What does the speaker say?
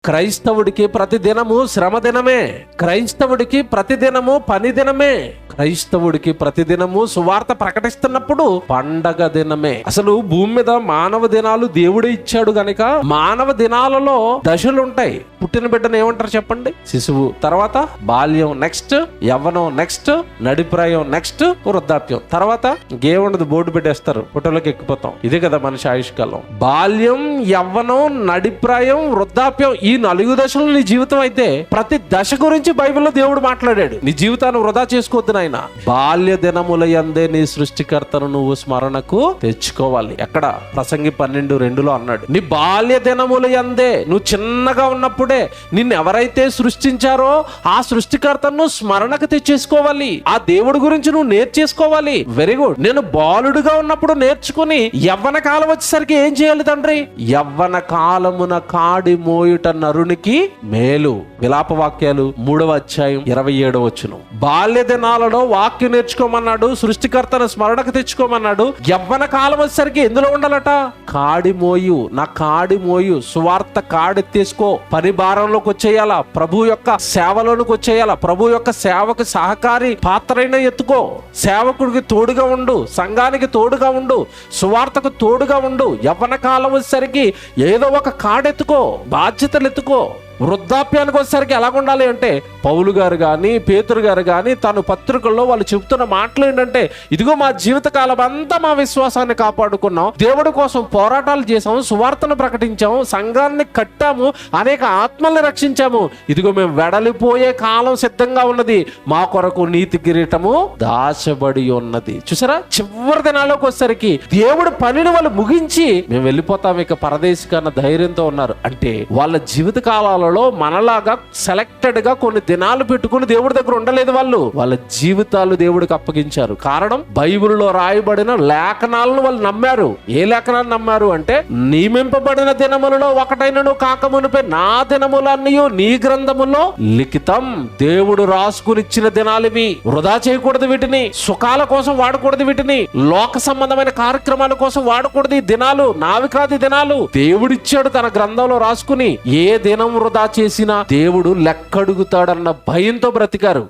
క్రైస్తవుడికి ప్రతి దినము శ్రమ దినమే, క్రైస్తవుడికి ప్రతి దినము పని దినమే, క్రైస్తవుడికి ప్రతి దినము సువార్త ప్రకటిస్తున్నప్పుడు పండగ దినమే. అసలు భూమి మీద మానవ దినాలు దేవుడే ఇచ్చాడు గనుక మానవ దినాలలో దశలు ఉంటాయి. పుట్టిన బిడ్డను ఏమంటారు చెప్పండి? శిశువు, తర్వాత బాల్యం, నెక్స్ట్ యవ్వనం, నెక్స్ట్ నడిప్రాయం, నెక్స్ట్ వృద్ధాప్యం, తర్వాత ఇంకేముండదు, బోర్డు పెట్టేస్తారు, ఫోటోలోకి ఎక్కిపోతాం. ఇదే కదా మనిషి ఆయుష్కాలం. బాల్యం, యవ్వనం, నడిప్రాయం, వృద్ధాప్యం, ఈ 4 దశలు నీ జీవితం అయితే ప్రతి దశ గురించి బైబిల్లో దేవుడు మాట్లాడాడు. నీ జీవితాన్ని వృధా చేసుకోవద్దు నాయన. బాల్య దినముల యందే నీ సృష్టికర్తను నువ్వు స్మరణకు తెచ్చుకోవాలి. ఎక్కడ? ప్రసంగి 12:2 అన్నాడు, నీ బాల్య దినముల యందే, నువ్వు చిన్నగా ఉన్నప్పుడే నిన్ను ఎవరైతే సృష్టించారో ఆ సృష్టికర్తను స్మరణకు తెచ్చేసుకోవాలి. ఆ దేవుడి గురించి నువ్వు నేర్చేసుకోవాలి. Very good. నేను బాలుడుగా ఉన్నప్పుడు నేర్చుకుని యవ్వన కాలం వచ్చేసరికి ఏం చేయాలి తండ్రి? యవ్వన కాలమున కాడి మోయుట నరునికి మేలు. విలాప వాక్యాలు 3వ అధ్యాయం 27వ వచనం. బాల్య దినాలలో వాక్యం నేర్చుకోమన్నాడు, సృష్టికర్తను స్మరణకు తెచ్చుకోమన్నాడు. యవ్వన కాలం వచ్చేసరికి ఎందులో ఉండాలట? కాడి మోయు, నా కాడి మోయు, సువార్త కాడెత్తేసుకో, పని భారంలోకి వచ్చేయాలా, ప్రభు యొక్క సేవలోనికి వచ్చేయాలా, ప్రభు యొక్క సేవకు సహకారి పాత్రైన ఎత్తుకో, సేవకుడికి తోడుగా ఉండు, సంఘానికి తోడుగా ఉండు, సువార్తకు తోడుగా ఉండు. యవ్వన కాలం వచ్చేసరికి ఏదో ఒక కాడెత్తుకో, బాధ్యతలు ఎత్తుకో. వృద్ధాప్యానికి వచ్చేసరికి ఎలాగుండాలి అంటే, పౌలు గారు కానీ పేతురు గారు కానీ తను పత్రికల్లో వాళ్ళు చెబుతున్న మాటలు ఏంటంటే, ఇదిగో మా జీవితకాలం అంతా మా విశ్వాసాన్ని కాపాడుకున్నాం, దేవుడి కోసం పోరాటాలు చేసాము, సువార్తను ప్రకటించాము, సంఘాన్ని కట్టాము, అనేక ఆత్మల్ని రక్షించాము, ఇదిగో మేము వెడలిపోయే కాలం సిద్ధంగా ఉన్నది, మా కొరకు నీతి కిరీటము దాచబడి ఉన్నది. చూసారా, చివరి దినాల్లోకి వచ్చేసరికి దేవుడి పనిని వాళ్ళు ముగించి మేము వెళ్ళిపోతాం ఇక పరదేశిక అన్న ధైర్యంతో ఉన్నారు. అంటే వాళ్ళ జీవిత కాలాలలో మనలాగా సెలెక్టెడ్ గా కొన్ని దినాలు పెట్టుకుని దేవుడి దగ్గర ఉండలేదు. వాళ్ళ జీవితాలు దేవుడికి అప్పగించారు. కారణం, బైబిల్లో రాయబడిన లేఖనాలను వాళ్ళు నమ్మారు. ఏ లేఖనాలు నమ్మారు అంటే, నియమింపబడిన దినములలో ఒకటైనను కాకమునిపై నా దినములన్నీ నీ గ్రంథములో లిఖితం. దేవుడు రాసుకుని ఇచ్చిన దినాలు ఇవి. వృధా చేయకూడదు వీటిని, సుఖాల కోసం వాడకూడదు వీటిని, లోక సంబంధమైన కార్యక్రమాల కోసం వాడకూడదు. ఈ దినాలు నావి కాదు, ఈ దినాలు దేవుడిచ్చాడు తన గ్రంథంలో రాసుకుని. ఏ దినం వృధా చేసినా దేవుడు లెక్కడుగుతాడన్న భయంతో బ్రతికారు.